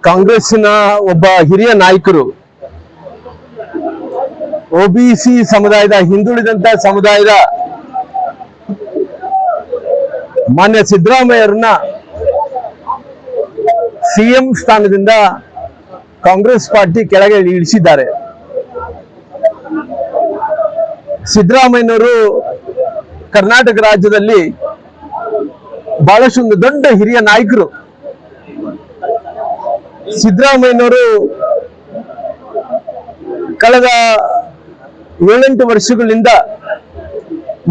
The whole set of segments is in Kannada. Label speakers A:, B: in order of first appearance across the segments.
A: ಕಾಂಗ್ರೆಸ್ಸಿನ ಒಬ್ಬ ಹಿರಿಯ ನಾಯಕರು ಒಬಿಸಿ ಸಮುದಾಯದ ಹಿಂದುಳಿದಂತ ಸಮುದಾಯದ ಮಾನ್ಯ ಸಿದ್ದರಾಮಯ್ಯರನ್ನ ಸಿಎಂ ಸ್ಥಾನದಿಂದ ಕಾಂಗ್ರೆಸ್ ಪಾರ್ಟಿ ಕೆಳಗೆ ಇಳಿಸಿದ್ದಾರೆ. ಸಿದ್ದರಾಮಯ್ಯನವರು ಕರ್ನಾಟಕ ರಾಜ್ಯದಲ್ಲಿ ಬಹಳಷ್ಟು ಒಂದು ದೊಡ್ಡ ಹಿರಿಯ ನಾಯಕರು. ಸಿದ್ದರಾಮಯ್ಯನವರು ಕಳೆದ 7-8 ವರ್ಷಗಳಿಂದ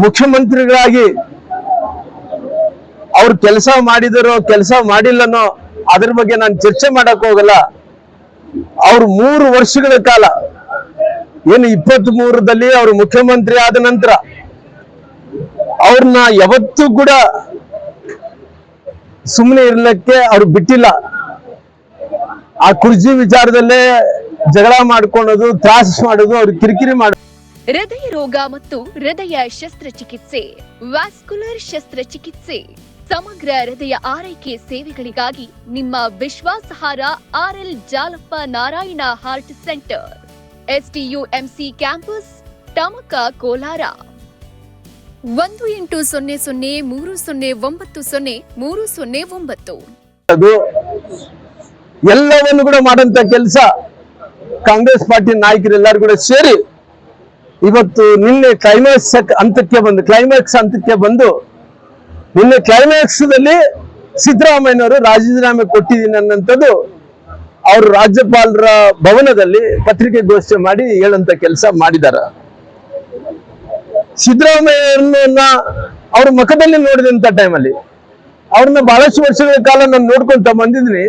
A: ಮುಖ್ಯಮಂತ್ರಿಗಳಾಗಿ ಅವ್ರು ಕೆಲಸ ಮಾಡಿದರೋ ಕೆಲಸ ಮಾಡಿಲ್ಲನೋ ಅದ್ರ ಬಗ್ಗೆ ನಾನು ಚರ್ಚೆ ಮಾಡಕ್ ಹೋಗಲ್ಲ. ಅವ್ರು 3 ವರ್ಷಗಳ ಕಾಲ ಏನು 23ರಲ್ಲಿ ಅವರು ಮುಖ್ಯಮಂತ್ರಿ ಆದ ನಂತರ ಅವ್ರನ್ನ ಯಾವತ್ತೂ ಕೂಡ ಸುಮ್ಮನೆ ಇರ್ಲಿಕ್ಕೆ ಅವ್ರು ಬಿಟ್ಟಿಲ್ಲ. ಆ ಕುರ್ಚಿ ವಿಚಾರದಲ್ಲೇ ಜಗಳ ಮಾಡ್ಕೊಳ್ಳೋದು, ತ್ರಾಸ ಮಾಡೋದು, ಅವ್ರು ಕಿರಿಕಿರಿ ಮಾಡೋದು.
B: ಹೃದಯ ರೋಗ ಮತ್ತು ಹೃದಯ ಶಸ್ತ್ರಚಿಕಿತ್ಸೆ, ವ್ಯಾಸ್ಕ್ಯುಲರ್ ಶಸ್ತ್ರಚಿಕಿತ್ಸೆ, ಸಮಗ್ರ ಹೃದಯ ಆರೈಕೆ ಸೇವೆಗಳಿಗಾಗಿ ನಿಮ್ಮ ವಿಶ್ವಾಸಾರ್ಹ RL Jalappa Narayana heart centre, STUMC campus, Tamaka, Kolar. 180030090309.
A: ಎಲ್ಲವನ್ನು ಕೂಡ ಮಾಡಂತ ಕೆಲಸ ಕಾಂಗ್ರೆಸ್ ಪಾರ್ಟಿ ನಾಯಕರೆಲ್ಲರೂ ಕೂಡ ಸೇರಿ ಇವತ್ತು ನಿನ್ನೆ ಕ್ಲೈಮ್ಯಾಕ್ಸ್ ಹಂತಕ್ಕೆ ಬಂದು ನಿನ್ನೆ ಕ್ಲೈಮ್ಯಾಕ್ಸ್ ದಲ್ಲಿ ಸಿದ್ದರಾಮಯ್ಯನವರು ರಾಜೀನಾಮೆ ಕೊಟ್ಟಿದ್ದೀನಿ ಅನ್ನಂಥದ್ದು ಅವರು ರಾಜ್ಯಪಾಲರ ಭವನದಲ್ಲಿ ಪತ್ರಿಕೆಗೋಷ್ಠಿ ಮಾಡಿ ಹೇಳಂತ ಕೆಲಸ ಮಾಡಿದ್ದಾರೆ. ಸಿದ್ದರಾಮಯ್ಯನ ಅವ್ರ ಮುಖದಲ್ಲಿ ನೋಡಿದಂತ ಟೈಮಲ್ಲಿ ಅವ್ರನ್ನ ಬಹಳಷ್ಟು ವರ್ಷಗಳ ಕಾಲ ನಾನು ನೋಡ್ಕೊಂತ ಬಂದಿದ್ದೀನಿ.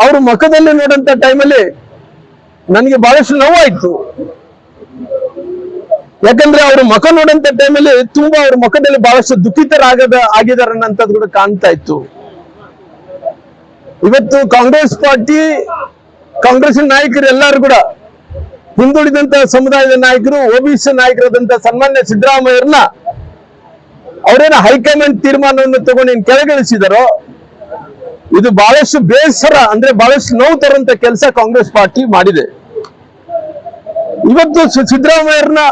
A: ಅವ್ರ ಮುಖದಲ್ಲಿ ನೋಡಂತ ಟೈಮಲ್ಲಿ ನನಗೆ ಬಹಳಷ್ಟು ನೋವಾಯ್ತು. ಯಾಕಂದ್ರೆ ಅವ್ರ ಮುಖ ನೋಡಂತ ಟೈಮಲ್ಲಿ ತುಂಬಾ ಅವ್ರ ಮುಖದಲ್ಲಿ ಬಹಳಷ್ಟು ಆಗಿದ್ದಾರೆ ಅನ್ನಂಥದ್ದು ಕೂಡ ಕಾಣ್ತಾ ಇತ್ತು. ಇವತ್ತು ಕಾಂಗ್ರೆಸ್ ಪಾರ್ಟಿ, ಕಾಂಗ್ರೆಸ್ ನಾಯಕರು ಎಲ್ಲರೂ ಕೂಡ ಹಿಂದುಳಿದಂತ ಸಮುದಾಯದ ನಾಯಕರು, OBC ನಾಯಕರಾದಂತ ಸನ್ಮಾನ್ಯ ಸಿದ್ದರಾಮಯ್ಯರನ್ನ ಅವರೇನ ಹೈಕಮಾಂಡ್ ತೀರ್ಮಾನವನ್ನು ತಗೊಂಡು ಕೆಳಗಿಳಿಸಿದಾರೋ ಇದು ಬಹಳಷ್ಟು ಬೇಸರ, ಅಂದ್ರೆ ಬಹಳಷ್ಟು ನೋವು ತರುವಂತ ಕೆಲಸ ಕಾಂಗ್ರೆಸ್ ಪಾರ್ಟಿ ಮಾಡಿದೆ. ಇವತ್ತು ಸಿದ್ದರಾಮಯ್ಯರನ್ನ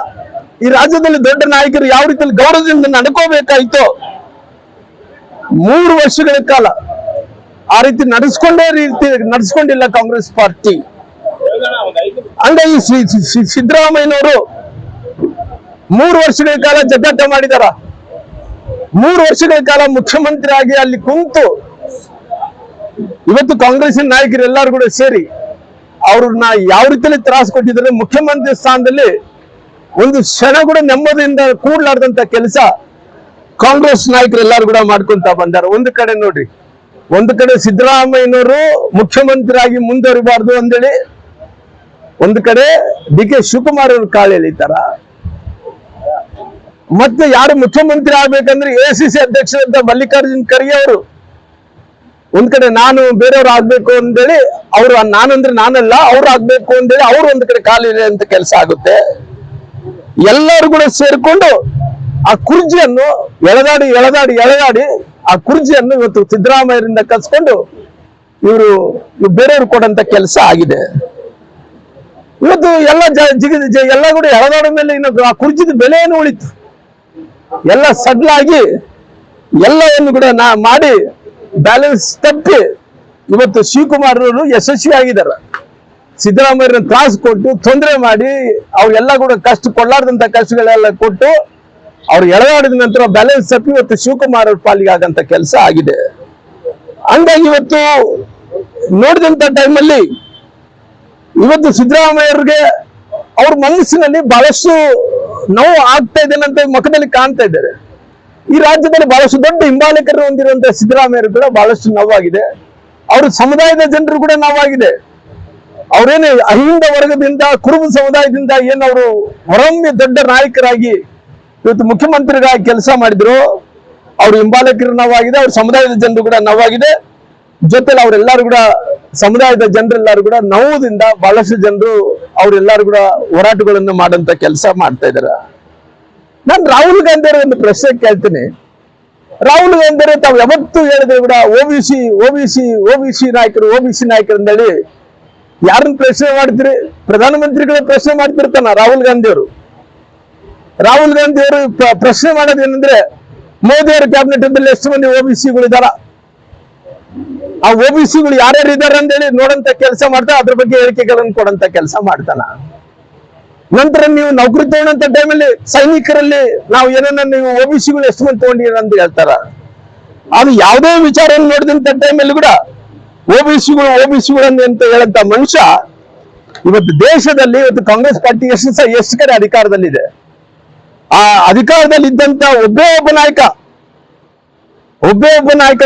A: ಈ ರಾಜ್ಯದಲ್ಲಿ ದೊಡ್ಡ ನಾಯಕರು ಯಾವ ರೀತಿಯಲ್ಲಿ ಗೌರವದಿಂದ ನಡ್ಕೋಬೇಕಾಯ್ತೋ 3 ವರ್ಷಗಳ ಕಾಲ ಆ ರೀತಿ ನಡೆಸ್ಕೊಂಡಿಲ್ಲ ಕಾಂಗ್ರೆಸ್ ಪಾರ್ಟಿ. ಹಂಗಾಗಿ ಸಿದ್ದರಾಮಯ್ಯನವರು 3 ವರ್ಷಗಳ ಕಾಲ ಜಗ್ಗಾಟ ಮಾಡಿದಾರ. 3 ವರ್ಷಗಳ ಕಾಲ ಮುಖ್ಯಮಂತ್ರಿ ಆಗಿ ಅಲ್ಲಿ ಕುಂತು ಇವತ್ತು ಕಾಂಗ್ರೆಸ್ ನಾಯಕರೆಲ್ಲರೂ ಕೂಡ ಸೇರಿ ಅವ್ರನ್ನ ಯಾವ ರೀತಿಯಲ್ಲಿ ತ್ರಾಸ ಕೊಟ್ಟಿದ್ದಾರೆ. ಮುಖ್ಯಮಂತ್ರಿ ಸ್ಥಾನದಲ್ಲಿ ಒಂದು ಕ್ಷಣ ಕೂಡ ನೆಮ್ಮದಿಯಿಂದ ಕೂಡ್ಲಾರ್ದಂತ ಕೆಲಸ ಕಾಂಗ್ರೆಸ್ ನಾಯಕರೆಲ್ಲರೂ ಕೂಡ ಮಾಡ್ಕೊಂತ ಬಂದಾರ. ಒಂದು ಕಡೆ ನೋಡ್ರಿ, ಒಂದು ಕಡೆ ಸಿದ್ದರಾಮಯ್ಯನವರು ಮುಖ್ಯಮಂತ್ರಿ ಆಗಿ ಮುಂದುವರಿಬಾರ್ದು ಅಂದೇಳಿ ಒಂದು ಕಡೆ DK ಶಿವಕುಮಾರ್ ಅವರು ಕಾಳು ಎಳಿತಾರ. ಮತ್ತೆ ಯಾರು ಮುಖ್ಯಮಂತ್ರಿ ಆಗ್ಬೇಕಂದ್ರೆ ACC ಅಧ್ಯಕ್ಷರಂತ ಮಲ್ಲಿಕಾರ್ಜುನ್ ಖರ್ಗೆ ಅವರು ಒಂದ್ ಕಡೆ ನಾನು ಬೇರೆಯವ್ರು ಆಗ್ಬೇಕು ಅಂದೇಳಿ ಅವ್ರು, ನಾನಂದ್ರೆ ನಾನಲ್ಲ ಅವ್ರು ಆಗ್ಬೇಕು ಅಂದೇಳಿ ಅವ್ರು ಒಂದ್ ಕಡೆ ಕಾಲಿದೆ ಅಂತ ಕೆಲಸ ಆಗುತ್ತೆ. ಎಲ್ಲರೂ ಕೂಡ ಸೇರ್ಕೊಂಡು ಆ ಕುರ್ಜಿಯನ್ನು ಎಳೆದಾಡಿ ಆ ಕುರ್ಜಿಯನ್ನು ಇವತ್ತು ಸಿದ್ದರಾಮಯ್ಯರಿಂದ ಕಸ್ಕೊಂಡು ಇವರು ಬೇರೆಯವ್ರು ಕೊಡಂತ ಕೆಲಸ ಆಗಿದೆ. ಇವತ್ತು ಎಲ್ಲ ಎಲ್ಲ ಕೂಡ ಎಳೆದಾಡ ಮೇಲೆ ಇನ್ನು ಆ ಕುರ್ಜಿದ ಬೆಲೆ ಏನು ಉಳಿತು? ಎಲ್ಲ ಸಡ್ಲಾಗಿ ಎಲ್ಲವನ್ನು ಕೂಡ ಮಾಡಿ ಬ್ಯಾಲೆನ್ಸ್ ತಪ್ಪಿ ಇವತ್ತು ಶಿವಕುಮಾರ್ ಅವರು ಯಶಸ್ವಿಯಾಗಿದ್ದಾರೆ. ಸಿದ್ದರಾಮಯ್ಯರನ್ನ ತ್ರಾಸ ಕೊಟ್ಟು ತೊಂದರೆ ಮಾಡಿ ಅವ್ರಿಗೆಲ್ಲ ಕೂಡ ಕೊಡ್ಲಾರ್ದಂತ ಕಷ್ಟಗಳೆಲ್ಲ ಕೊಟ್ಟು ಅವ್ರು ಎಳೆದಾಡಿದ ನಂತರ ಬ್ಯಾಲೆನ್ಸ್ ತಪ್ಪಿ ಇವತ್ತು ಶಿವಕುಮಾರ್ ಅವ್ರ ಪಾಲಿಗೆ ಆಗಂತ ಕೆಲಸ ಆಗಿದೆ. ಹಂಗಾಗಿ ಇವತ್ತು ನೋಡಿದಂತ ಟೈಮಲ್ಲಿ ಇವತ್ತು ಸಿದ್ದರಾಮಯ್ಯರಿಗೆ ಅವ್ರ ಮನಸ್ಸಿನಲ್ಲಿ ಬಹಳಷ್ಟು ನೋವು ಆಗ್ತಾ ಇದೆ ಅಂತ ಮುಖದಲ್ಲಿ ಕಾಣ್ತಾ ಇದ್ದಾರೆ. ಈ ರಾಜ್ಯದಲ್ಲಿ ಬಹಳಷ್ಟು ದೊಡ್ಡ ಹಿಂಬಾಲಕರು ಹೊಂದಿರುವಂತಹ ಸಿದ್ದರಾಮಯ್ಯರು ಕೂಡ ಬಹಳಷ್ಟು ನೋವಾಗಿದೆ. ಅವ್ರ ಸಮುದಾಯದ ಜನರು ಕೂಡ ನೋವಾಗಿದೆ. ಅವ್ರೇನು ಅಹಿಂದ ವರ್ಗದಿಂದ, ಕುರುಬ ಸಮುದಾಯದಿಂದ ಏನವರು ಹೊರೊಮ್ಮೆ ದೊಡ್ಡ ನಾಯಕರಾಗಿ ಇವತ್ತು ಮುಖ್ಯಮಂತ್ರಿಗಳಾಗಿ ಕೆಲಸ ಮಾಡಿದ್ರು. ಅವ್ರ ಹಿಂಬಾಲಕರು ನೋವಾಗಿದೆ, ಅವ್ರ ಸಮುದಾಯದ ಜನರು ಕೂಡ ನೋವಾಗಿದೆ. ಜೊತೆಲಿ ಅವರೆಲ್ಲರೂ ಕೂಡ ಸಮುದಾಯದ ಜನರೆಲ್ಲರೂ ಕೂಡ ನೋವುದಿಂದ ಬಹಳಷ್ಟು ಜನರು ಅವರೆಲ್ಲರೂ ಕೂಡ ಹೋರಾಟಗಳನ್ನು ಮಾಡಂತ ಕೆಲಸ ಮಾಡ್ತಾ ಇದ್ದಾರೆ. ನಾನು ರಾಹುಲ್ ಗಾಂಧಿ ಅವರ ಒಂದು ಪ್ರಶ್ನೆ ಕೇಳ್ತೀನಿ. ರಾಹುಲ್ ಗಾಂಧಿ ಅವರು ತಾವು ಯಾವತ್ತೂ ಹೇಳಿದ್ರೆ ಕೂಡ ಓಬಿಸಿ ನಾಯಕರು ಅಂತೇಳಿ ಯಾರನ್ನ ಪ್ರಶ್ನೆ ಮಾಡ್ತೀರಿ? ಪ್ರಧಾನಮಂತ್ರಿಗಳ ಪ್ರಶ್ನೆ ಮಾಡ್ತಿರ್ತಾನ ರಾಹುಲ್ ಗಾಂಧಿ ಅವರು. ಪ್ರಶ್ನೆ ಮಾಡೋದೇನಂದ್ರೆ, ಮೋದಿ ಅವರ ಕ್ಯಾಬಿನೆಟ್ ಅಲ್ಲಿ ಎಷ್ಟು ಮಂದಿ ಓಬಿಸಿಗಳು ಇದಾರ, ಆ ಓಬಿಸಿಗಳು ಯಾರ್ಯಾರು ಇದಾರೆ ಅಂತೇಳಿ ನೋಡಂತ ಕೆಲಸ ಮಾಡ್ತಾ ಅದ್ರ ಬಗ್ಗೆ ಹೇಳಿಕೆಗಳನ್ನು ಕೊಡಂತ ಕೆಲಸ ಮಾಡ್ತಾನ. ನಂತರ ನೀವು ನೌಕರಿ ತಗೊಂಡಂತ ಟೈಮಲ್ಲಿ ಸೈನಿಕರಲ್ಲಿ ನಾವು ಏನನ್ನ ನೀವು ಓಬಿಸಿಗಳು ಎಷ್ಟು ಮಂದಿ ತಗೊಂಡಿರ ಅಂತ ಹೇಳ್ತಾರ. ಅದು ಯಾವುದೇ ವಿಚಾರ ನೋಡಿದಂತ ಟೈಮಲ್ಲಿ ಕೂಡ ಓಬಿಸಿಗಳು ಅಂತ ಹೇಳಂತ ಮನುಷ್ಯ ಇವತ್ತು ದೇಶದಲ್ಲಿ ಇವತ್ತು ಕಾಂಗ್ರೆಸ್ ಪಾರ್ಟಿ ಎಷ್ಟು ಕಡೆ ಅಧಿಕಾರದಲ್ಲಿದೆ. ಆ ಅಧಿಕಾರದಲ್ಲಿ ಇದ್ದಂತ ಒಬ್ಬೇ ಒಬ್ಬ ನಾಯಕ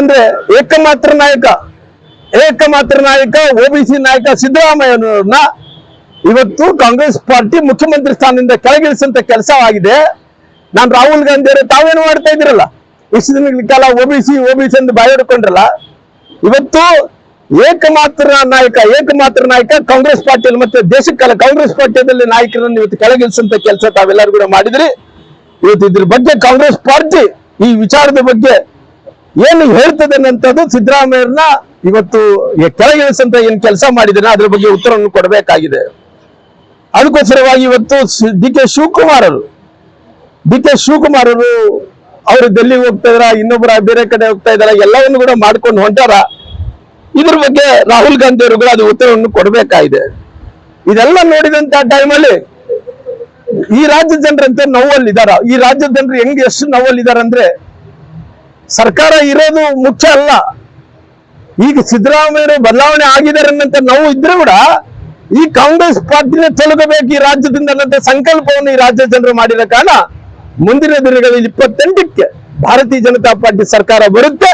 A: ಅಂದ್ರೆ ಏಕಮಾತ್ರ ನಾಯಕ ಓಬಿಸಿ ನಾಯಕ ಸಿದ್ದರಾಮಯ್ಯನವ್ರನ್ನ ಇವತ್ತು ಕಾಂಗ್ರೆಸ್ ಪಾರ್ಟಿ ಮುಖ್ಯಮಂತ್ರಿ ಸ್ಥಾನದಿಂದ ಕೆಳಗಿಳಿಸಂತ ಕೆಲಸ ಆಗಿದೆ. ನಾನು ರಾಹುಲ್ ಗಾಂಧಿ ಅವರು ತಾವೇನು ಮಾಡ್ತಾ ಇದ್ದೀರಲ್ಲ, ಇಷ್ಟು ದಿನಗಳ ಕಾಲ ಓಬಿಸಿ ಅಂತ ಬಾಯಿ ಹಿಡ್ಕೊಂಡ್ರಲ್ಲ, ಇವತ್ತು ಏಕಮಾತ್ರ ನಾಯಕ ಕಾಂಗ್ರೆಸ್ ಪಾರ್ಟಿಯಲ್ಲಿ ಮತ್ತೆ ದೇಶಕ್ಕೆಲ್ಲ ಕಾಂಗ್ರೆಸ್ ಪಾರ್ಟಿಯಲ್ಲಿ ನಾಯಕರನ್ನು ಇವತ್ತು ಕೆಳಗಿಳಿಸಂತ ಕೆಲಸ ತಾವೆಲ್ಲರೂ ಕೂಡ ಮಾಡಿದ್ರಿ. ಇವತ್ತು ಇದ್ರ ಬಗ್ಗೆ ಕಾಂಗ್ರೆಸ್ ಪಾರ್ಟಿ ಈ ವಿಚಾರದ ಬಗ್ಗೆ ಏನು ಹೇಳ್ತದೆ ಅನ್ನೋದು ಸಿದ್ದರಾಮಯ್ಯರನ್ನ ಇವತ್ತು ಕೆಳಗಿಳಿಸಂತ ಏನ್ ಕೆಲಸ ಮಾಡಿದ್ರೆ ಅದ್ರ ಬಗ್ಗೆ ಉತ್ತರವನ್ನು ಕೊಡಬೇಕಾಗಿದೆ. ಅದಕ್ಕೋಸ್ಕರವಾಗಿ ಇವತ್ತು ಡಿ ಕೆ ಶಿವಕುಮಾರ್ ಅವರು ಅವರು ಡೆಲ್ಲಿಗೆ ಹೋಗ್ತಾ ಇದಾರ, ಇನ್ನೊಬ್ಬರ ಬೇರೆ ಕಡೆ ಹೋಗ್ತಾ ಇದಾರ, ಎಲ್ಲವನ್ನು ಕೂಡ ಮಾಡ್ಕೊಂಡು ಹೊಂಟಾರ. ಇದ್ರ ಬಗ್ಗೆ ರಾಹುಲ್ ಗಾಂಧಿ ಅವರು ಕೂಡ ಅದು ಉತ್ತರವನ್ನು ಕೊಡಬೇಕಾಗಿದೆ. ಇದೆಲ್ಲ ನೋಡಿದಂತ ಟೈಮಲ್ಲಿ ಈ ರಾಜ್ಯದ ಜನರಂತೆ ನೋವಲ್ಲಿದ್ದಾರ. ಈ ರಾಜ್ಯದ ಜನರು ಎಷ್ಟು ನೋವಲ್ಲಿದ್ದಾರೆ ಅಂದ್ರೆ, ಸರ್ಕಾರ ಇರೋದು ಮುಖ್ಯ ಅಲ್ಲ, ಈಗ ಸಿದ್ದರಾಮಯ್ಯ ಬದಲಾವಣೆ ಆಗಿದ್ದಾರೆ ಅನ್ನಂತ ನೋವು ಇದ್ರೆ ಕೂಡ ಈ ಕಾಂಗ್ರೆಸ್ ಪಾರ್ಟಿನೇ ತೊಲಗಬೇಕು ಈ ರಾಜ್ಯದಿಂದ ಅನ್ನಂತ ಸಂಕಲ್ಪವನ್ನು ಈ ರಾಜ್ಯದ ಜನರು ಮಾಡಿದ ಕಾರಣ ಮುಂದಿನ ದಿನಗಳಲ್ಲಿ 28ಕ್ಕೆ ಭಾರತೀಯ ಜನತಾ ಪಾರ್ಟಿ ಸರ್ಕಾರ ಬರುತ್ತೆ.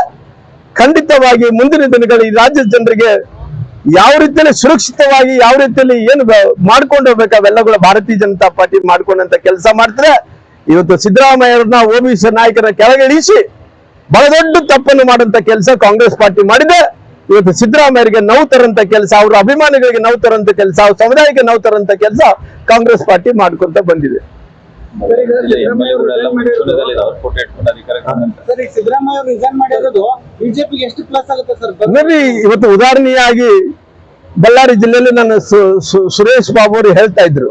A: ಖಂಡಿತವಾಗಿ ಮುಂದಿನ ದಿನಗಳಲ್ಲಿ ಈ ರಾಜ್ಯದ ಜನರಿಗೆ ಯಾವ ರೀತಿಯಲ್ಲಿ ಸುರಕ್ಷಿತವಾಗಿ ಯಾವ ರೀತಿಯಲ್ಲಿ ಏನು ಮಾಡ್ಕೊಂಡು ಹೋಗ್ಬೇಕು ಅವೆಲ್ಲ ಕೂಡ ಭಾರತೀಯ ಜನತಾ ಪಾರ್ಟಿ ಮಾಡ್ಕೊಂಡಂತ ಕೆಲಸ ಮಾಡ್ತಾರೆ. ಇವತ್ತು ಸಿದ್ದರಾಮಯ್ಯವ್ರನ್ನ ಓಬಿಸಿ ನಾಯಕರ ಕೆಳಗಿಳಿಸಿ ಬಹಳ ದೊಡ್ಡ ತಪ್ಪನ್ನು ಮಾಡುವಂತ ಕೆಲಸ ಕಾಂಗ್ರೆಸ್ ಪಾರ್ಟಿ ಮಾಡಿದೆ. ಇವತ್ತು ಸಿದ್ದರಾಮಯ್ಯರಿಗೆ ನೋವು ತರಂತ ಕೆಲಸ, ಅವರ ಅಭಿಮಾನಿಗಳಿಗೆ ನೋವು ತರಂತ ಕೆಲಸ, ಅವ್ರ ಸಮುದಾಯಕ್ಕೆ ನೋವು ತರಂತ ಕೆಲಸ ಕಾಂಗ್ರೆಸ್ ಪಾರ್ಟಿ ಮಾಡ್ಕೊಂತ ಬಂದಿದೆ. ನೋಡಿ, ಇವತ್ತು ಉದಾಹರಣೆಯಾಗಿ ಬಳ್ಳಾರಿ ಜಿಲ್ಲೆಯಲ್ಲಿ ನನ್ನ ಸುರೇಶ್ ಬಾಬು ಅವರು ಹೇಳ್ತಾ ಇದ್ರು,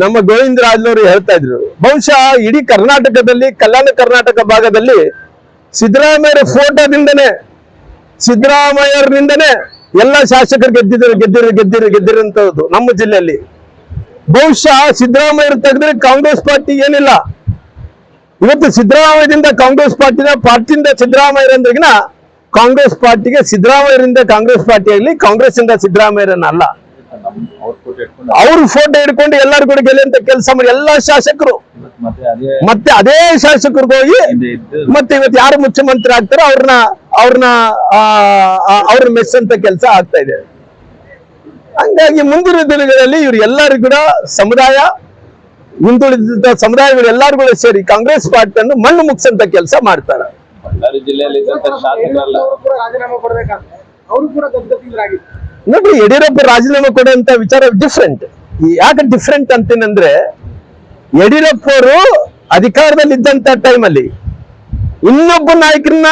A: ನಮ್ಮ ಗೋವಿಂದ ರಾಜ್ನವರು ಹೇಳ್ತಾ ಇದ್ರು, ಬಹುಶಃ ಇಡೀ ಕರ್ನಾಟಕದಲ್ಲಿ ಕಲ್ಯಾಣ ಕರ್ನಾಟಕ ಭಾಗದಲ್ಲಿ ಸಿದ್ದರಾಮಯ್ಯರಿಂದನೇ ಎಲ್ಲ ಶಾಸಕರು ಗೆದ್ದಿರಂತದ್ದು ನಮ್ಮ ಜಿಲ್ಲೆಯಲ್ಲಿ. ಬಹುಶಃ ಸಿದ್ದರಾಮಯ್ಯರು ತೆಗೆದ್ರೆ ಕಾಂಗ್ರೆಸ್ ಪಾರ್ಟಿ ಏನಿಲ್ಲ. ಇವತ್ತು ಸಿದ್ದರಾಮಯ್ಯದಿಂದ ಕಾಂಗ್ರೆಸ್ ಪಾರ್ಟಿಯಿಂದ ಸಿದ್ದರಾಮಯ್ಯರಂದ್ರಿಗಿನ ಕಾಂಗ್ರೆಸ್ ಪಾರ್ಟಿಗೆ ಸಿದ್ದರಾಮಯ್ಯರಿಂದ ಕಾಂಗ್ರೆಸ್ ಪಾರ್ಟಿ ಆಗಲಿ, ಕಾಂಗ್ರೆಸ್ ಇಂದ ಸಿದ್ದರಾಮಯ್ಯರನ್ನ ಅಲ್ಲ. ಅವ್ರು ಫೋಟೋ ಹಿಡ್ಕೊಂಡು ಎಲ್ಲರೂ ಕೂಡ ಗೆಲ್ಲಂತ ಕೆಲಸ ಮಾಡಿ ಎಲ್ಲಾ ಶಾಸಕರು ಮತ್ತೆ ಅದೇ ಶಾಸಕರಿಗೆ ಹೋಗಿ ಮತ್ತೆ ಇವತ್ತು ಯಾರು ಮುಖ್ಯಮಂತ್ರಿ ಆಗ್ತಾರೋ ಅವ್ರನ್ನ ಮೆಚ್ಚಂತ ಕೆಲಸ ಆಗ್ತಾ ಇದೆ. ಹಂಗಾಗಿ ಮುಂದಿನ ದಿನಗಳಲ್ಲಿ ಇವ್ರು ಎಲ್ಲರೂ ಕೂಡ ಹಿಂದುಳಿದ ಸಮುದಾಯಗಳು ಎಲ್ಲರೂ ಕೂಡ ಸೇರಿ ಕಾಂಗ್ರೆಸ್ ಪಾರ್ಟಿಯನ್ನು ಮಣ್ಣು ಮುಗಿಸಂತ ಕೆಲಸ ಮಾಡ್ತಾರೆ.
C: ಬಳ್ಳಾರಿ ಜಿಲ್ಲೆಯಲ್ಲಿ
A: ನೋಡಿ, ಯಡಿಯೂರಪ್ಪ ರಾಜೀನಾಮೆ ಕೊಡುವಂತ ವಿಚಾರ ಡಿಫ್ರೆಂಟ್. ಯಾಕೆ ಡಿಫ್ರೆಂಟ್ ಅಂತೇನಂದ್ರೆ, ಯಡಿಯೂರಪ್ಪ ಅವರು ಅಧಿಕಾರದಲ್ಲಿ ಇದ್ದಂತ ಟೈಮಲ್ಲಿ ಇನ್ನೊಬ್ಬ ನಾಯಕರನ್ನ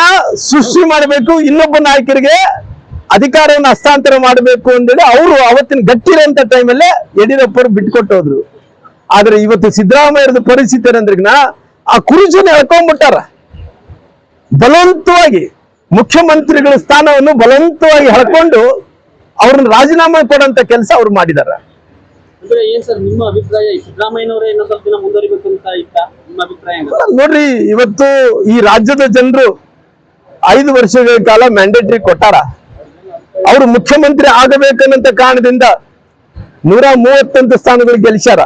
A: ಸೃಷ್ಟಿ ಮಾಡಬೇಕು, ಇನ್ನೊಬ್ಬ ನಾಯಕರಿಗೆ ಅಧಿಕಾರವನ್ನು ಹಸ್ತಾಂತರ ಮಾಡಬೇಕು ಅಂತೇಳಿ ಅವರು ಅವತ್ತಿನ ಗಟ್ಟಿರೋಂತ ಟೈಮಲ್ಲೇ ಯಡಿಯೂರಪ್ಪ ಅವರು ಬಿಟ್ಕೊಟ್ಟು ಹೋದ್ರು. ಆದ್ರೆ ಇವತ್ತು ಸಿದ್ದರಾಮಯ್ಯರದ ಪರಿಸ್ಥಿತಿ ಏನಂದ್ರೆ, ಆ ಕುರುಚನ ಎಳ್ಕೊಂಡ್ಬಿಟ್ಟಾರ. ಬಲವಂತವಾಗಿ ಮುಖ್ಯಮಂತ್ರಿಗಳ ಸ್ಥಾನವನ್ನು ಬಲವಂತವಾಗಿ ಎಳ್ಕೊಂಡು ಅವ್ರನ್ನ ರಾಜೀನಾಮೆ ಕೊಡಂತ ಕೆಲಸ ಅವ್ರು ಮಾಡಿದಾರ.
D: ಅಂದ್ರೆ ಏನ್ ಸರ್ ನಿಮ್ಮ ಅಭಿಪ್ರಾಯ? ಸಿದ್ದರಾಮಯ್ಯನವರೇ ಇನ್ನೂ ಸ್ವಲ್ಪ ದಿನ ಮುಂದುವರಿಬೇಕು ಅಂತ ಇತ್ತಾ ನಿಮ್ಮ ಅಭಿಪ್ರಾಯ?
A: ನೋಡ್ರಿ, ಇವತ್ತು ಈ ರಾಜ್ಯದ ಜನರು 5 ವರ್ಷಗಳ ಕಾಲ ಮ್ಯಾಂಡೇಟರಿ ಕೊಟ್ಟಾರ. ಅವರು ಮುಖ್ಯಮಂತ್ರಿ ಆಗಬೇಕನ್ನಂತ ಕಾರಣದಿಂದ 130 ಸ್ಥಾನಗಳು ಗೆಲ್ಸ್ಯಾರ.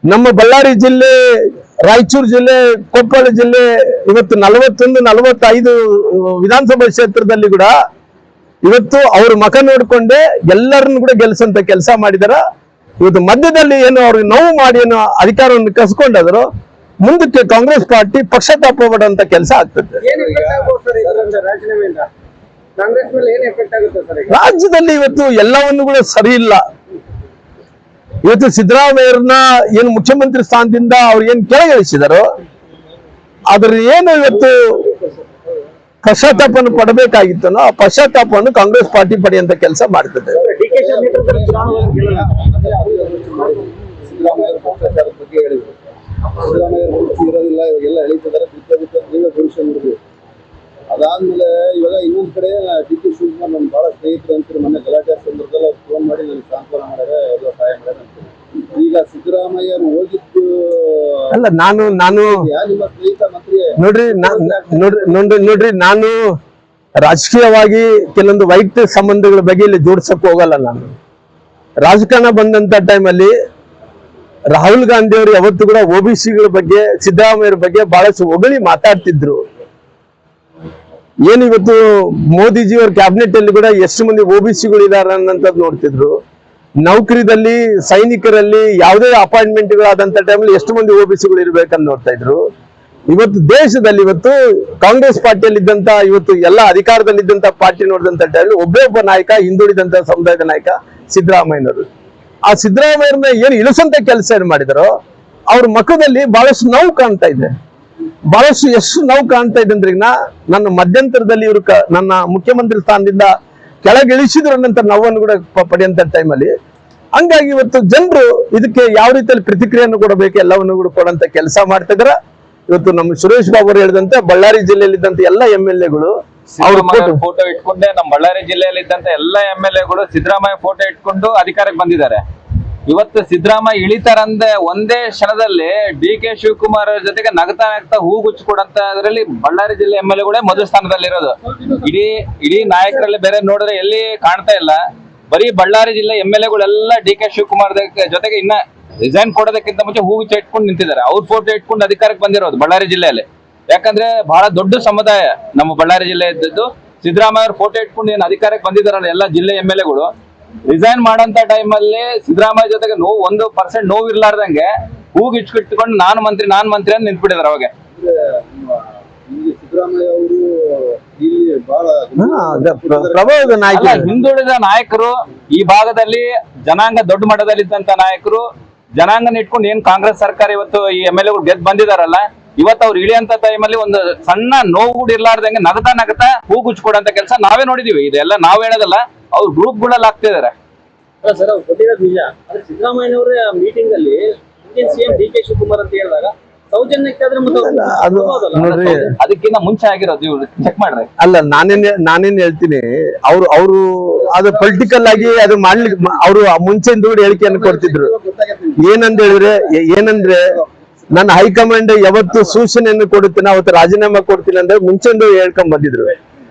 A: ನಮ್ಮ ಬಳ್ಳಾರಿ ಜಿಲ್ಲೆ, ರಾಯಚೂರು ಜಿಲ್ಲೆ, ಕೊಪ್ಪಳ ಜಿಲ್ಲೆ ಇವತ್ತು 41-45 ವಿಧಾನಸಭಾ ಕ್ಷೇತ್ರದಲ್ಲಿ ಕೂಡ ಇವತ್ತು ಅವ್ರ ಮಕ ನೋಡ್ಕೊಂಡೆ ಎಲ್ಲರನ್ನು ಕೂಡ ಗೆಲ್ಸಂತ ಕೆಲಸ ಮಾಡಿದಾರ. ಇವತ್ತು ಮಧ್ಯದಲ್ಲಿ ಏನು ಅವ್ರಿಗೆ ನೋವು ಮಾಡಿ ಏನು ಅಧಿಕಾರವನ್ನು ಕಸ್ಕೊಂಡಾದ್ರು, ಮುಂದಕ್ಕೆ ಕಾಂಗ್ರೆಸ್ ಪಾರ್ಟಿ ಪಕ್ಷತಾಪ ಪಡುವಂತ ಕೆಲಸ ಆಗ್ತದೆ.
D: ಏನ್ ಎಫೆಕ್ಟ್ ಆಗ್ಬೋದು ಸರ್ ಇದರಿಂದ ರಾಜೀನಾಮೆಯಿಂದ ಕಾಂಗ್ರೆಸ್ ಮೇಲೆ ಏನ್ ಎಫೆಕ್ಟ್ ಆಗುತ್ತೆ ಸರ್?
A: ರಾಜ್ಯದಲ್ಲಿ ಇವತ್ತು ಎಲ್ಲವನ್ನು ಕೂಡ ಸರಿ ಇಲ್ಲ. ಇವತ್ತು ಸಿದ್ದರಾಮಯ್ಯರನ್ನ ಏನು ಮುಖ್ಯಮಂತ್ರಿ ಸ್ಥಾನದಿಂದ ಅವ್ರು ಏನ್ ಕೆಳಗಿಳಿಸಿದಾರೋ ಅದ್ರ ಏನು ಇವತ್ತು ಪಶ್ಚಾತ್ತಾಪವನ್ನು ಪಡಬೇಕಾಗಿತ್ತನೋ ಆ ಪಶ್ಚಾತ್ತಾಪವನ್ನು ಕಾಂಗ್ರೆಸ್ ಪಾರ್ಟಿ ಪಡೆಯುವಂತ ಕೆಲಸ ಮಾಡ್ತದೆ.
D: ಡಿ.ಕೆ. ಶಿವಕುಮಾರ್ ನೇತೃತ್ವದಲ್ಲಿ ಚುನಾವಣೆಯನ್ನು ಗೆಲ್ಲಲ್ಲ.
C: ಭ್ರಷ್ಟಾಚಾರದ ಬಗ್ಗೆ ಹೇಳಿದ್ರು. ಸಿದ್ದರಾಮಯ್ಯ ಇರೋದಿಲ್ಲ, ಇವಾಗೆಲ್ಲ ಎಳೀತಿದ್ದಾರೆ, ನೀವೇ ಭವಿಷ್ಯ ನೋಡಿದ್ವಿ. ಅದಾದ್ಮೇಲೆ ಇವಾಗ ಇನ್ನೊಂದ್ ಕಡೆ ಡಿ.ಕೆ. ಶಿವಕುಮಾರ್ ನಮ್ ಬಹಳ ಸ್ನೇಹಿತರು ಅಂತಾರೆ. ಮೊನ್ನೆ ಗಲಾಟೆ ಸಂದರ್ಭದಲ್ಲಿ ಅವ್ರು ಫೋನ್ ಮಾಡಿ ನನಗೆ ಸಾಂತ್ವನ ಮಾಡ್ಯಾರ, ಎಲ್ಲ ಸಹಾಯ ಮಾಡ್ಯಾರ ಅಂತ. ಈಗ ಸಿದ್ದರಾಮಯ್ಯ ಹೋಗಿದ್ದು
A: ಅಲ್ಲ, ನಾನು
C: ನಿಮ್ಮ ಸ್ನೇಹಿತ ಮಂತ್ರಿ
A: ನೋಡ್ರಿ ನಾನು ರಾಜಕೀಯವಾಗಿ ಕೆಲವೊಂದು ವೈಯಕ್ತಿಕ ಸಂಬಂಧಗಳ ಬಗ್ಗೆ ಇಲ್ಲಿ ಜೋಡಿಸಕ್ ಹೋಗಲ್ಲ. ನಾನು ರಾಜಕಾರಣ ಬಂದಂತ ಟೈಮಲ್ಲಿ ರಾಹುಲ್ ಗಾಂಧಿ ಅವರು ಯಾವತ್ತು ಕೂಡ OBCಗಳ ಬಗ್ಗೆ ಸಿದ್ದರಾಮಯ್ಯರ ಬಗ್ಗೆ ಬಹಳಷ್ಟು ಹೊಗಳಿ ಮಾತಾಡ್ತಿದ್ರು. ಏನಿವತ್ತು ಮೋದಿಜಿ ಅವ್ರ ಕ್ಯಾಬಿನೆಟ್ ಅಲ್ಲಿ ಕೂಡ ಎಷ್ಟು ಮಂದಿ OBCಗಳು ಇದಾರೆ ಅನ್ನೋಂಥದ್ದು ನೋಡ್ತಿದ್ರು. ನೌಕರಿದಲ್ಲಿ ಸೈನಿಕರಲ್ಲಿ ಯಾವುದೇ ಅಪಾಯಿಂಟ್ಮೆಂಟ್ಗಳಾದಂತ ಟೈಮಲ್ಲಿ ಎಷ್ಟು ಮಂದಿ OBCಗಳು ಇರ್ಬೇಕಂತ ನೋಡ್ತಾ ಇದ್ರು. ಇವತ್ತು ದೇಶದಲ್ಲಿ ಇವತ್ತು ಕಾಂಗ್ರೆಸ್ ಪಾರ್ಟಿಯಲ್ಲಿ ಇದ್ದಂತ ಇವತ್ತು ಎಲ್ಲ ಅಧಿಕಾರದಲ್ಲಿದ್ದಂತ ಪಾರ್ಟಿ ನೋಡಿದಂತ ಟೈಮಲ್ಲಿ ಒಬ್ಬ ನಾಯಕ ಹಿಂದುಳಿದಂತ ಸಮುದಾಯದ ನಾಯಕ ಸಿದ್ದರಾಮಯ್ಯನವರು. ಆ ಸಿದ್ದರಾಮಯ್ಯರನ್ನ ಏನು ಇಳಿಸಂತ ಕೆಲಸ ಏನ್ ಮಾಡಿದಾರೋ ಅವ್ರ ಮುಖದಲ್ಲಿ ಬಹಳಷ್ಟು ನೋವು ಕಾಣ್ತಾ ಇದೆ. ಬಹಳಷ್ಟು ಎಷ್ಟು ನೋವು ಕಾಣ್ತಾ ಇದೆ ಅಂದ್ರೆ ನನ್ನ ಮಧ್ಯಂತರದಲ್ಲಿ ಇವರು ನನ್ನ ಮುಖ್ಯಮಂತ್ರಿ ಸ್ಥಾನದಿಂದ ಕೆಳಗಿಳಿಸಿದ್ರು ಅನ್ನಂತ ನೋವನ್ನು ಕೂಡ ಪಡೆಯುವಂತ ಟೈಮಲ್ಲಿ. ಹಂಗಾಗಿ ಇವತ್ತು ಜನರು ಇದಕ್ಕೆ ಯಾವ ರೀತಿಯಲ್ಲಿ ಪ್ರತಿಕ್ರಿಯೆಯನ್ನು ಕೊಡಬೇಕು ಎಲ್ಲವನ್ನು ಕೂಡ ಕೊಡುವಂತ ಕೆಲಸ ಮಾಡ್ತಿದಾರ. ಇವತ್ತು ನಮ್ಮ ಸುರೇಶ್ ಬಾಬು ಅವರು ಹೇಳಿದಂತೆ ಬಳ್ಳಾರಿ ಜಿಲ್ಲೆಯಲ್ಲಿ ಇದ್ದಂತ ಎಲ್ಲ MLAಗಳು
E: ಫೋಟೋ ಇಟ್ಕೊಂಡೆ ನಮ್ಮ ಬಳ್ಳಾರಿ ಜಿಲ್ಲೆಯಲ್ಲಿ ಇದ್ದಂತ ಎಲ್ಲ MLAಗಳು ಸಿದ್ದರಾಮಯ್ಯ ಫೋಟೋ ಇಟ್ಕೊಂಡು ಅಧಿಕಾರಕ್ಕೆ ಬಂದಿದ್ದಾರೆ. ಇವತ್ತು ಸಿದ್ದರಾಮಯ್ಯ ಇಳಿತಾರಂದೆ ಒಂದೇ ಕ್ಷಣದಲ್ಲಿ ಡಿ.ಕೆ. ಶಿವಕುಮಾರ್ ಜೊತೆಗೆ ನಗತಾ ಹೂಗುಚ್ಚು ಕೊಡಂತ ಅದರಲ್ಲಿ ಬಳ್ಳಾರಿ ಜಿಲ್ಲೆ MLAಗಳೇ ಮೊದಲ ಸ್ಥಾನದಲ್ಲಿರೋದು. ಇಡೀ ನಾಯಕರಲ್ಲಿ ಬೇರೆ ನೋಡಿದ್ರೆ ಎಲ್ಲಿ ಕಾಣ್ತಾ ಇಲ್ಲ. ಬರೀ ಬಳ್ಳಾರಿ ಜಿಲ್ಲೆ MLAಗಳೆಲ್ಲ ಡಿ.ಕೆ. ಶಿವಕುಮಾರ್ ಜೊತೆಗೆ ಇನ್ನ ರಿಸೈನ್ ಕೊಡೋದಕ್ಕಿಂತ ಮುಂಚೆ ಹೂಗುಚ್ಚ ಇಟ್ಕೊಂಡು ನಿಂತಿದ್ದಾರೆ. ಅವ್ರ ಫೋಟೋ ಇಟ್ಕೊಂಡು ಅಧಿಕಾರಕ್ಕೆ ಬಂದಿರೋದು ಬಳ್ಳಾರಿ ಜಿಲ್ಲೆಯಲ್ಲಿ. ಯಾಕಂದ್ರೆ ಬಹಳ ದೊಡ್ಡ ಸಮುದಾಯ ನಮ್ಮ ಬಳ್ಳಾರಿ ಜಿಲ್ಲೆ ಇದ್ದದ್ದು. ಸಿದ್ದರಾಮಯ್ಯ ಅವ್ರ ಫೋಟೋ ಇಟ್ಕೊಂಡು ಏನು ಅಧಿಕಾರಕ್ಕೆ ಬಂದಿದ್ದಾರಲ್ಲ ಎಲ್ಲ ಜಿಲ್ಲೆ MLAಗಳು ರಿಸೈನ್ ಮಾಡಂತ ಟೈಮಲ್ಲಿ ಸಿದ್ದರಾಮಯ್ಯ ಜೊತೆಗೆ 1% ನೋವು ಇರ್ಲಾರ್ದಂಗೆ ಹೂಗಿಟ್ಕೊಂಡು ನಾನು ಮಂತ್ರಿ ಅಂತ ನಿಂತ್ಬಿಟ್ಟಿದ್ದಾರೆ. ಅವಾಗ
C: ಸಿದ್ದರಾಮಯ್ಯ ಅವರು ಇಲ್ಲಿ ಬಹಳ
A: ಪ್ರಭಾವದ ನಾಯಕ,
E: ಹಿಂದುಳಿದ ನಾಯಕರು ಈ ಭಾಗದಲ್ಲಿ ಜನಾಂಗ ದೊಡ್ಡ ಮಟ್ಟದಲ್ಲಿ ಇದ್ದಂತ ನಾಯಕರು ಜನಾಂಗನ ಇಟ್ಕೊಂಡು ಏನ್ ಕಾಂಗ್ರೆಸ್ ಸರ್ಕಾರ ಇವತ್ತು ಈ MLAಗಳು ಗೆದ್ದು ಬಂದಿದಾರಲ್ಲ, ಇವತ್ತು ಅವ್ರು ಇಳಿಯಂತ ಟೈಮಲ್ಲಿ ಒಂದು ಸಣ್ಣ ನೋವು ಕೂಡ ಇರ್ಲಾರ್ದಂಗೆ ನಗತಾ ಹೂಗುಚ್ಕೊಡಂತ ಕೆಲಸ ನಾವೇ ನೋಡಿದೀವಿ. ಇದೆಲ್ಲ ನಾವ್ ಹೇಳೋದಲ್ಲ, ಅವ್ರ ಗ್ರೂಪ್ಗಳಲ್ಲಿ ಆಗ್ತಿದಾರೆ.
D: ಸರ್ ಅವ್ರು ಕೊಟ್ಟಿರೋದು ನಿಜ. ಆದ್ರೆ ಸಿದ್ದರಾಮಯ್ಯನವರ ಮೀಟಿಂಗ್ ಅಲ್ಲಿ ಇಂಡಿಯನ್ CM ಡಿ.ಕೆ. ಶಿವಕುಮಾರ್ ಅಂತ ಹೇಳಿದಾಗ ಸೌಜನ್ಯಕ್ಕೆ ಆದ್ರೆ
A: ಅದು ನೋಡ್ರಿ,
E: ಅದಕ್ಕಿಂತ ಮುಂಚೆ ಆಗಿರೋದು ನೀವು ಚೆಕ್ ಮಾಡ್ರಿ.
A: ಅಲ್ಲ ನಾನೇನ್ ಹೇಳ್ತೀನಿ, ಅವರು ಅದು ಪೊಲಿಟಿಕಲ್ ಆಗಿ ಅದು ಮಾಡ್ಲಿಕ್ಕೆ ಅವರು ಮುಂಚೆಯಿಂದ ಕೂಡ ಹೇಳಿಕೆಯನ್ನು ಕೊಡ್ತಿದ್ರು. ಏನಂದ್ರೆ ನನ್ನ ಹೈಕಮಾಂಡ್ ಯಾವತ್ತು ಸೂಚನೆಯನ್ನು ಕೊಡುತ್ತೇನೆ ಅವತ್ತು ರಾಜೀನಾಮೆ ಕೊಡ್ತೀನಿ ಅಂದ್ರೆ ಮುಂಚೆಯಿಂದ ಹೇಳ್ಕೊಂಡ್ ಬಂದಿದ್ರು.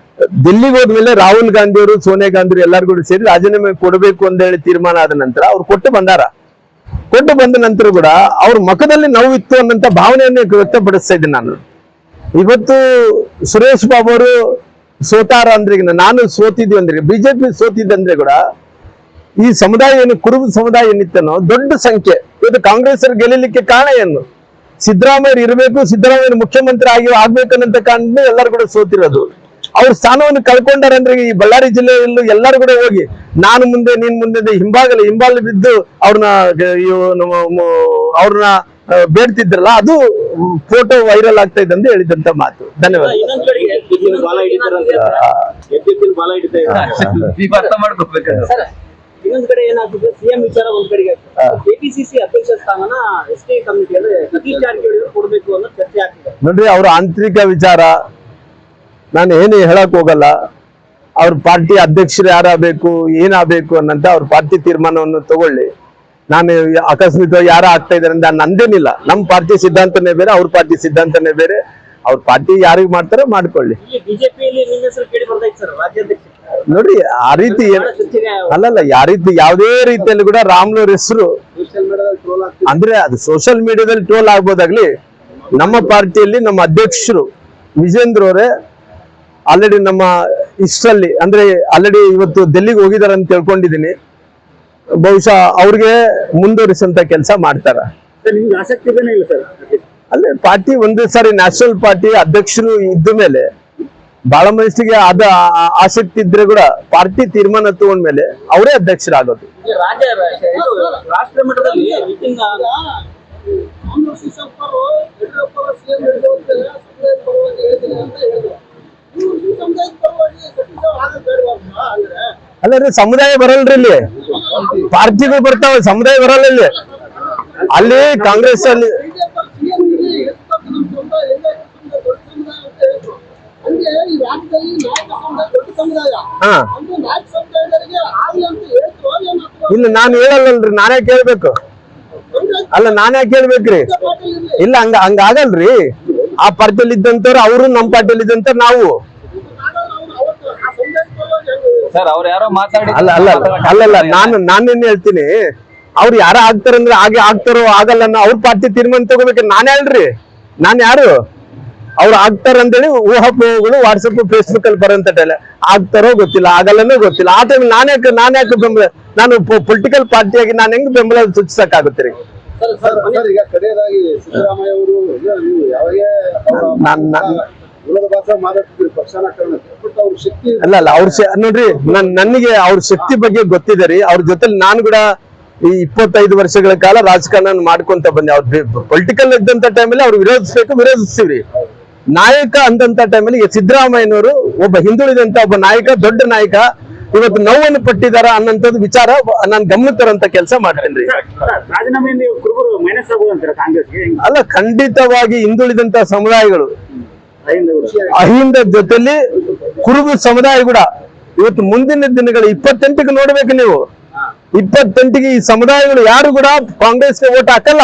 A: ದಿಲ್ಲಿಗೆ ಹೋದ್ಮೇಲೆ ರಾಹುಲ್ ಗಾಂಧಿ ಅವರು ಸೋನಿಯಾ ಗಾಂಧಿ ಎಲ್ಲಾರು ಕೂಡ ಸೇರಿ ರಾಜೀನಾಮೆ ಕೊಡಬೇಕು ಅಂತ ಹೇಳಿ ತೀರ್ಮಾನ ಆದ ನಂತರ ಅವ್ರು ಕೊಟ್ಟು ಬಂದ ನಂತರ ಕೂಡ ಅವ್ರ ಮುಖದಲ್ಲಿ ನೋವು ಇತ್ತು ಅನ್ನಂತ ಭಾವನೆಯನ್ನು ವ್ಯಕ್ತಪಡಿಸ್ತಾ ಇದ್ದೀನಿ ನಾನು. ಇವತ್ತು ಸುರೇಶ್ ಬಾಬು ಅವರು ಸೋತಾರ ಅಂದ್ರೆ ನಾನು ಸೋತಿದ್ವಿ ಅಂದ್ರೆ ಬಿಜೆಪಿ ಸೋತಿದ್ದಂದ್ರೆ ಕೂಡ ಈ ಸಮುದಾಯ ಏನು ಕುರುಬ ಸಮುದಾಯ ಏನಿತ್ತನೋ ದೊಡ್ಡ ಸಂಖ್ಯೆ ಇವತ್ತು ಕಾಂಗ್ರೆಸ್ ಗೆಲ್ಲಲಿಕ್ಕೆ ಕಾರಣ ಏನು? ಸಿದ್ದರಾಮಯ್ಯ ಇರಬೇಕು, ಸಿದ್ದರಾಮಯ್ಯ ಮುಖ್ಯಮಂತ್ರಿ ಆಗ್ಬೇಕನ್ನಂತ ಕಾರಣ ಎಲ್ಲರೂ ಕೂಡ ಸೋತಿರೋದು. ಅವ್ರ ಸ್ಥಾನವನ್ನು ಕಳ್ಕೊಂಡಾರೆ ಅಂದ್ರೆ ಈ ಬಳ್ಳಾರಿ ಜಿಲ್ಲೆಯಲ್ಲೂ ಎಲ್ಲರೂ ಕೂಡ ಹೋಗಿ ನಾನು ಮುಂದೆ ನೀನ್ ಮುಂದೆ ಹಿಂಬಾಲ ಬಿದ್ದು ಅವ್ರನ್ನ ಬೇಡ್ತಿದ್ರಲ್ಲ, ಅದು ಫೋಟೋ ವೈರಲ್ ಆಗ್ತಾ ಇದೆ ಅಂತ ಹೇಳಿದಂತ ಮಾತು. ಧನ್ಯವಾದ.
D: ಇನ್ನೊಂದ್ ಕಡೆ ಏನಾಗ್ತದೆ, CM ವಿಚಾರ ಒಂದ್ ಕಡೆಗೆ KPCC ಅಧ್ಯಕ್ಷ ಸ್ಥಾನನ SK ಕಮಿಟಿ ಅಂದ್ರೆ ಸತೀಶ್ ಜಾರಕಿಹೊಳಿ ಕೊಡ್ಬೇಕು ಅನ್ನೋ ಚರ್ಚೆ ಆಗ್ತಿದೆ.
A: ನೋಡ್ರಿ, ಅವ್ರ ಆಂತರಿಕ ವಿಚಾರ ನಾನು ಏನು ಹೇಳಕ್ ಹೋಗಲ್ಲ. ಅವ್ರ ಪಾರ್ಟಿ ಅಧ್ಯಕ್ಷರು ಯಾರಾಗಬೇಕು ಏನಾಗಬೇಕು ಅನ್ನಂತ ಅವ್ರ ಪಾರ್ಟಿ ತೀರ್ಮಾನವನ್ನು ತಗೊಳ್ಳಿ. ನಾನು ಅಕಸ್ಮಾತ್ ಯಾರ ಆಗ್ತಾ ಇದಾರೆ ಅಂತ ನಂದೇನಿಲ್ಲ. ನಮ್ಮ ಪಾರ್ಟಿ ಸಿದ್ಧಾಂತನೇ ಬೇರೆ, ಅವ್ರ ಪಾರ್ಟಿ ಸಿದ್ಧಾಂತನೇ ಬೇರೆ. ಅವ್ರ ಪಾರ್ಟಿ ಯಾರಿಗೆ ಮಾಡ್ತಾರೋ ಮಾಡ್ಕೊಳ್ಳಿ.
D: ಬಿಜೆಪಿಯಲ್ಲಿ ನಿಮ್ಮ ಹೆಸರು ಕೇಳಿ ಬರ್ತಾಯಿತ್ತು ಸರ್ ರಾಜ್ಯಾಧ್ಯಕ್ಷ.
A: ನೋಡಿ, ಆ ರೀತಿ ಅಲ್ಲಲ್ಲ, ಯಾವುದೇ ರೀತಿಯಲ್ಲಿ ಕೂಡ ರಾಮ್ಲೂರ್ ಹೆಸರು ಅಂದ್ರೆ ಅದು ಸೋಷಿಯಲ್ ಮೀಡಿಯಾದಲ್ಲಿ ಟ್ರೋಲ್ ಆಗ್ಬೋದಾಗ್ಲಿ. ನಮ್ಮ ಪಾರ್ಟಿಯಲ್ಲಿ ನಮ್ಮ ಅಧ್ಯಕ್ಷರು ವಿಜೇಂದ್ರ ಅವರೇ ಆಲ್ರೆಡಿ ನಮ್ಮ ಇಷ್ಟರಲ್ಲಿ ಅಂದ್ರೆ ಆಲ್ರೆಡಿ ಇವತ್ತು ಡೆಲ್ಲಿಗೆ ಹೋಗಿದಾರೆ ಅಂತ ತಿಳ್ಕೊಂಡಿದ್ದೀನಿ. ಬಹುಶಃ ಅವ್ರಿಗೆ ಮುಂದುವರಿಸಂತ ಕೆಲಸ ಮಾಡ್ತಾರ.
D: ನಿಮ್ಗೆ ಆಸಕ್ತಿ ಇಲ್ಲ ಸರ್?
A: ಅಲ್ಲೇ ಪಾರ್ಟಿ ಒಂದೇ ಸಾರಿ ನ್ಯಾಷನಲ್ ಪಾರ್ಟಿ ಅಧ್ಯಕ್ಷರು ಇದ್ದ ಮೇಲೆ ಬಹಳ ಮನಸ್ಸಿಗೆ ಅದ ಆಸಕ್ತಿ ಇದ್ರೆ ಕೂಡ ಪಾರ್ಟಿ ತೀರ್ಮಾನ ತಗೊಂಡ್ಮೇಲೆ ಅವರೇ ಅಧ್ಯಕ್ಷರಾಗೋದು.
D: ರಾಷ್ಟ್ರ ಮಟ್ಟದಲ್ಲಿ ನಿತಿನ್
C: ಕಾಂಗ್ರೆಸ್ ಶಾಸಕರು ಯಡಿಯೂರಪ್ಪ ಸಿಎಂ ಹಿಡಿದೋಗ್ತಾರೆ ಸಮುದಾಯದ ಪರವಾಗಿ ಹೇಳ್ತೀನಿ ಅಂತ ಹೇಳಿದ್ರು. ಈ ಸಮುದಾಯದ ಪರವಾಗಿ ಸತೀಶ್ ಆಗೋದು ಬೇಡವಾ ಅಂದ್ರೆ
A: ಅಲ್ಲರಿ ಸಮುದಾಯ ಬರಲ್ರಿ ಇಲ್ಲಿ, ಪಾರ್ಟಿಗಳು ಬರ್ತಾವ, ಸಮುದಾಯ ಬರಲ್ಲ ಇಲ್ಲಿ. ಅಲ್ಲಿ ಕಾಂಗ್ರೆಸ್ ಅಲ್ಲಿ
C: ಬಿಜೆಪಿ ಸಿಎಂ ನಮ್ಮ ಸ್ವಂತ ದೊಡ್ಡ ಸಮುದಾಯ ಅಂತ ಹೇಳಿದ್ರು. ಹಂಗೆ ಈ ರಾಜ್ಯದಲ್ಲಿ ನಾಯಕ ಸಮುದಾಯ ದೊಡ್ಡ ಸಮುದಾಯ
A: ಹಾ
C: ಅಂದ್ರೆ ನಾಯಕ ಸಮುದಾಯದವರಿಗೆ ಆಗಲಿ ಅಂತ ಹೇಳಿದ್ರು. ಏನು
A: ಇಲ್ಲ ನಾನು ಹೇಳಲ್ಲಲ್ರಿ, ನಾನೇ ಕೇಳ್ಬೇಕು. ಅಲ್ಲ ನಾನೇ ಕೇಳ್ಬೇಕ್ರಿ.
C: ಪಾಟೀಲ್ ಇರ್ಲಿ
A: ಇಲ್ಲ ಹಂಗಾಗಲ್ರಿ. ಆ ಪಾರ್ಟಿಯಲ್ಲಿ ಇದ್ದಂತವ್ರು ಅವರು ನಮ್ಮ ಪಾರ್ಟಿಯಲ್ಲಿ ಇದ್ದಂತ ನಾವು.
C: ಅವತ್ತು ಆ ಸಮುದಾಯದ ಪರವಾಗಿ
E: ಸರ್ ಅವ್ರು ಯಾರೋ ಮಾತಾಡಿ
A: ಅಲ್ಲಲ್ಲ ನಾನೇನ್ ಹೇಳ್ತೀನಿ, ಅವ್ರು ಯಾರ ಆಗ್ತಾರಂದ್ರೆ ಹಾಗೆ ಆಗ್ತಾರೋ ಆಗಲ್ಲ ಅನ್ನೋ ಅವ್ರ ಪಾರ್ಟಿ ತೀರ್ಮಾನ ತಗೋಬೇಕು. ನಾನೇ ಅಲ್ರಿ, ನಾನ್ ಯಾರು? ಅವ್ರು ಆಗ್ತಾರಂತೇಳಿ ಊಹಾಪೋಹಗಳು ವಾಟ್ಸಪ್ ಫೇಸ್ಬುಕ್ ಅಲ್ಲಿ ಬರೋಂತಲ್ಲ. ಆಗ್ತಾರೋ ಗೊತ್ತಿಲ್ಲ, ಆಗಲ್ಲನೋ ಗೊತ್ತಿಲ್ಲ. ಆ ಟೈಮ್ ನಾನ್ಯಾಕೆ ಬೆಂಬಲ, ನಾನು ಪೊಲಿಟಿಕಲ್ ಪಾರ್ಟಿಯಾಗಿ ನಾನು ಹೆಂಗ್ ಬೆಂಬಲ ಸೂಚಿಸಕ್ಕಾಗುತ್ತೆ ರೀ?
C: ಸರ್ ಈಗ ಕಡೆಯದಾಗಿ ಸಿದ್ದರಾಮಯ್ಯ ಅವರು ನೀವು ಯಾವಾಗ ಮೂಲದ ಭಾಷೆ ಮಾತಾಡ್ತಿದ್ರಿ ಪಕ್ಷನ ಕಾರಣಕ್ಕೆ, ಬಟ್ ಅವ್ರ ಶಕ್ತಿ
A: ಅಲ್ಲ ಅವ್ರ ನೋಡ್ರಿ, ನನಗೆ ಅವ್ರ ಶಕ್ತಿ ಬಗ್ಗೆ ಗೊತ್ತಿದೆ ರೀ. ಅವ್ರ ಜೊತೆ ನಾನು ಕೂಡ ಈ 25 ವರ್ಷಗಳ ಕಾಲ ರಾಜಕಾರಣ ಮಾಡ್ಕೊಂತ ಬಂದೆ. ಅವ್ರ ಪೊಲಿಟಿಕಲ್ ಇದ್ದಂತ ಟೈಮಲ್ಲಿ ಅವ್ರು ವಿರೋಧಿಸ್ತೀವ್ರಿ. ನಾಯಕ ಅಂದಂತ ಟೈಮಲ್ಲಿ ಸಿದ್ದರಾಮಯ್ಯನವರು ಒಬ್ಬ ಹಿಂದುಳಿದಂತ ಒಬ್ಬ ನಾಯಕ, ದೊಡ್ಡ ನಾಯಕ, ಇವತ್ತು ನೋವನ್ನು ಪಟ್ಟಿದಾರ ಅನ್ನಂತದ್ದು ವಿಚಾರ ನಾನು ಗಮನ ತರಂತ ಕೆಲಸ ಮಾಡ್ತೇನ್ರಿ.
D: ರಾಜೀನಾಮೆಯಿಂದ ಕುರುಬರು ಮೈನಸ್ ಆಗೋದು ಅಂತಾರೆ ಕಾಂಗ್ರೆಸ್ಗೆ.
A: ಅಲ್ಲ, ಖಂಡಿತವಾಗಿ ಹಿಂದುಳಿದಂತ ಸಮುದಾಯಗಳು ಅಹಿಂದ ಜೊತೆಲಿ ಕುರುಬು ಸಮುದಾಯ ಕೂಡ ಇವತ್ತು ಮುಂದಿನ ದಿನಗಳು 28ಕ್ಕೆ ನೋಡ್ಬೇಕು ನೀವು. 28ಕ್ಕೆ ಈ ಸಮುದಾಯಗಳು ಯಾರು ಕೂಡ ಕಾಂಗ್ರೆಸ್ಗೆ ವೋಟ್ ಹಾಕಲ್ಲ.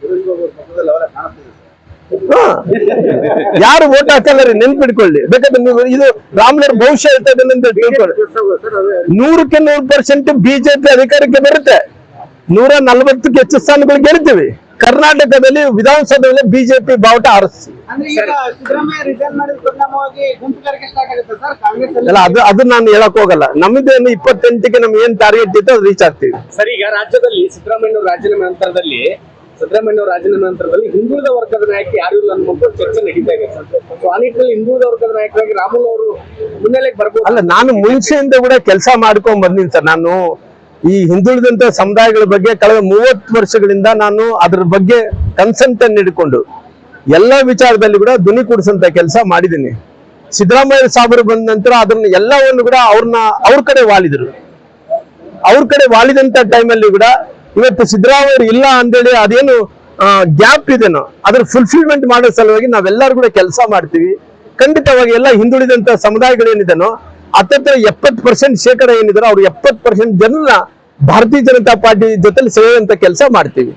C: ಸುರೇಶ್ ಬಾಬು ಅವ್ರ ಪಕ್ಕದಲ್ಲಿ ಅವರೇ ಕಾಣಿಸ್ತಿದೆ ಸರ್.
A: ಹಾ, ಯಾರು ವೋಟ್ ಹಾಕಲ್ಲ ರೀ, ನೆನ್ಪಿಡ್ಕೊಳ್ಳಿ. ಬೇಕಾದ್ರೆ ನೀವು ಇದು ರಾಮ್ನವ್ರ ಭವಿಷ್ಯ ಇರ್ತದೆ ಅಂತ ತಿಳ್ಕೊಳ್ಳಿ. 100ಕ್ಕೆ 100% ಬಿಜೆಪಿ ಅಧಿಕಾರಕ್ಕೆ ಬರುತ್ತೆ. 140ಕ್ಕೆ ಹೆಚ್ಚು ಸ್ಥಾನಗಳು ಗೆಲ್ತೀವಿ. ಕರ್ನಾಟಕದಲ್ಲಿ ವಿಧಾನಸಭೆಯಲ್ಲಿ ಬಿಜೆಪಿ ಬಾವುಟ ಹಾರಿಸ್ತೀವಿ.
D: ಅಂದ್ರೆ ಈಗ ಸಿದ್ದರಾಮಯ್ಯ ರಿಸೈನ್ ಮಾಡಿದ ಪರಿಣಾಮವಾಗಿ ಗುಂಪುಗಾರಿಕೆ ಸ್ಟಾರ್ಟ್ ಆಗುತ್ತೆ ಸರ್ ಕಾಂಗ್ರೆಸ್ ಅಲ್ಲಿ.
A: ಅಲ್ಲ ಅದು ನಾನು ಹೇಳಕ್ ಹೋಗಲ್ಲ. ನಮ್ದೇನು 28ಕ್ಕೆ ನಮ್ಗೆ ಏನ್ ಟಾರ್ಗೆಟ್ ಇತ್ತು ಅದು ರೀಚ್ ಆಗ್ತೀವಿ.
D: ಸರ್ ಈಗ ರಾಜ್ಯದಲ್ಲಿ ಸಿದ್ದರಾಮಯ್ಯ ರಾಜೀನಾಮೆ ನಂತರದಲ್ಲಿ ಹಿಂದುಳಿದ ವರ್ಗದ ನಾಯಕ ಯಾರು ಇಲ್ಲ ಅನ್ನುವಂಥ ಚರ್ಚೆ ನಡೀತಾ ಇದೆ ಸರ್. ಸೊ ಆ ನಿಟ್ಟಿನಲ್ಲಿ ಹಿಂದುಳಿದ ವರ್ಗದ ನಾಯಕರಾಗಿ ರಾಮುಲು ಅವರು ಮುನ್ನೆಲೆಗೆ ಬರ್ಬೋದು.
A: ಅಲ್ಲ, ನಾನು ಮುಂಚೆಯಿಂದ ಕೂಡ ಕೆಲಸ ಮಾಡ್ಕೊಂಡ್ ಬಂದಿನಿ ಸರ್. ನಾನು ಈ ಹಿಂದುಳಿದಂತ ಸಮುದಾಯಗಳ ಬಗ್ಗೆ ಕಳೆದ 30 ವರ್ಷಗಳಿಂದ ನಾನು ಅದ್ರ ಬಗ್ಗೆ ಕನ್ಸೆಂಟ್ ಅನ್ನು ಹಿಡ್ಕೊಂಡು ಎಲ್ಲಾ ವಿಚಾರದಲ್ಲಿ ಕೂಡ ಧ್ವನಿ ಕೂಡಿಸಂತ ಕೆಲಸ ಮಾಡಿದ್ದೀನಿ. ಸಿದ್ದರಾಮಯ್ಯ ಸಾಬರು ಬಂದ ನಂತರ ಅದನ್ನ ಎಲ್ಲವನ್ನು ಕೂಡ ಅವ್ರ ಕಡೆ ವಾಲಿದಂತ ಟೈಮಲ್ಲಿ ಕೂಡ ಇವತ್ತು ಸಿದ್ದರಾಮಯ್ಯ ಇಲ್ಲ ಅಂತೇಳಿ ಅದೇನು ಗ್ಯಾಪ್ ಇದೆನೋ ಅದ್ರ ಫುಲ್ಫಿಲ್ಮೆಂಟ್ ಮಾಡೋ ಸಲುವಾಗಿ ನಾವೆಲ್ಲರೂ ಕೂಡ ಕೆಲಸ ಮಾಡ್ತೀವಿ. ಖಂಡಿತವಾಗಿ ಎಲ್ಲ ಹಿಂದುಳಿದಂತ ಸಮುದಾಯಗಳೇನಿದೆನೋ 70% ಶೇಕಡ ಏನಿದಾರೋ ಅವ್ರು 70% ಜನರನ್ನ ಭಾರತೀಯ ಜನತಾ ಪಾರ್ಟಿ ಜೊತೆ ಸೆಳೆಯುವಂತ ಕೆಲಸ ಮಾಡ್ತೀವಿ.